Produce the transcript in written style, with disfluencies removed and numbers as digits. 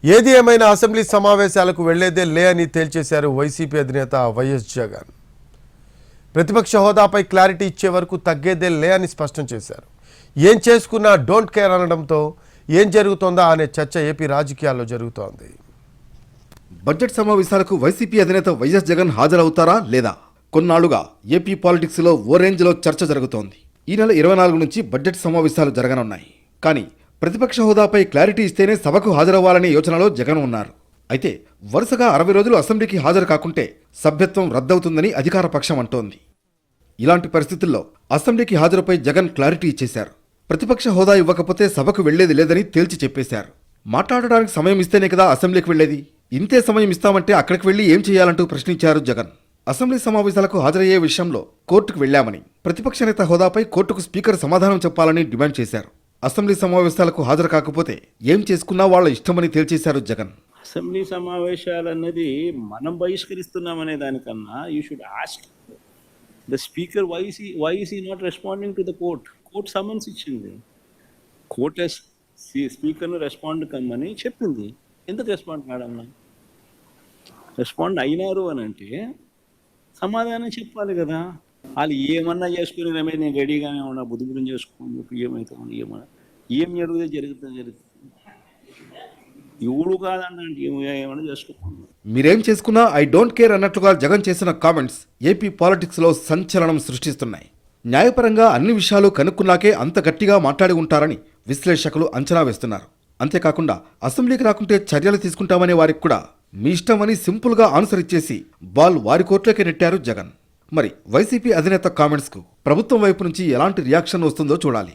ఏది ఏమైనా అసెంబ్లీ సమావేశాలకు వెళ్లేదే లే అని తేల్చేశారు వైసీపీ అధినేత వైఎస్ జగన్. ప్రతిపక్ష హోదాపై క్లారిటీ ఇచ్చే వరకు తగ్గేదే లే అని స్పష్టం చేశారు. ఏం చేసుకున్నా డోంట్ కేర్ అనడంతో ఏం జరుగుతోందా అనే చర్చ ఏపీ రాజకీయాల్లో జరుగుతోంది. బడ్జెట్ సమావేశాలకు వైసీపీ అధినేత వైఎస్ జగన్ హాజరవుతారా లేదా? కొన్నాళ్లుగా ఏపీ పాలిటిక్స్ లో ఓ రేంజ్ లో చర్చ జరుగుతోంది. ఈ నెల 24 నుంచి బడ్జెట్ సమావేశాలు జరగనున్నాయి. కానీ ప్రతిపక్ష హోదాపై క్లారిటీ ఇస్తేనే సభకు హాజరవ్వాలనే యోచనలో జగన్ ఉన్నారు. అయితే వరుసగా 60 రోజులు అసెంబ్లీకి హాజరు కాకుంటే సభ్యత్వం రద్దవుతుందని అధికార పక్షం అంటోంది. ఇలాంటి పరిస్థితుల్లో అసెంబ్లీకి హాజరుపై జగన్ క్లారిటీ ఇచ్చేశారు. ప్రతిపక్ష హోదా ఇవ్వకపోతే సభకు వెళ్లేది లేదని తేల్చి చెప్పేశారు. మాట్లాడడానికి సమయం ఇస్తేనే కదా అసెంబ్లీకి వెళ్లేది, ఇంతే సమయం ఇస్తామంటే అక్కడికి వెళ్లి ఏం చేయాలంటూ ప్రశ్నించారు జగన్. అసెంబ్లీ సమావేశాలకు హాజరయ్యే విషయంలో కోర్టుకు వెళ్లామని, ప్రతిపక్ష నేత హోదాపై కోర్టుకు స్పీకర్ సమాధానం చెప్పాలని డిమాండ్ చేశారు. అసెంబ్లీ సమావేశాలకు హాజరు కాకపోతే ఏం చేసుకున్నా వాళ్ళ ఇష్టమని తేల్చేశారు జగన్. అసెంబ్లీ సమావేశాలు అన్నది మనం బహిష్కరిస్తున్నామనే దానికన్నా you should ask the speaker why is he not responding to the court summons ఇచ్చింది. కోర్ట్ స్పీకర్ను రెస్పాండ్ కమ్మని చెప్పింది. ఎందుకు రెస్పాండ్ కాడన్నా? రెస్పాండ్ అయినారు అని అంటే సమాధానం చెప్పాలి కదా. వాళ్ళు ఏమన్నా చేసుకుని రమేష్ నేను రెడీగానే ఉన్నా, బుద్ధి గురించి చేసుకోండి, ఏమవుతామని ఏం జరుగుతుంది. ఎవడు కాదన్న ఏమన్నా చేసుకోండి, మీరేం చేసుకున్నా ఐ డోంట్ కేర్ అన్నట్లుగా జగన్ చేసిన కామెంట్స్ ఏపీ పాలిటిక్స్ లో సంచలనం సృష్టిస్తున్నాయి. న్యాయపరంగా అన్ని విషయాలు కనుక్కున్నాకే అంత గట్టిగా మాట్లాడి ఉంటారని విశ్లేషకులు అంచనా వేస్తున్నారు. అంతేకాకుండా అసెంబ్లీకి రాకుంటే చర్యలు తీసుకుంటామనే వారికి కూడా మీ ఇష్టమని సింపుల్ గా ఆన్సర్ ఇచ్చేసి బాల్ వారి కోర్టులోకి నెట్టారు జగన్. మరి వైసీపీ అధినేత కామెంట్స్ కు ప్రభుత్వం వైపు నుంచి ఎలాంటి రియాక్షన్ వస్తుందో చూడాలి.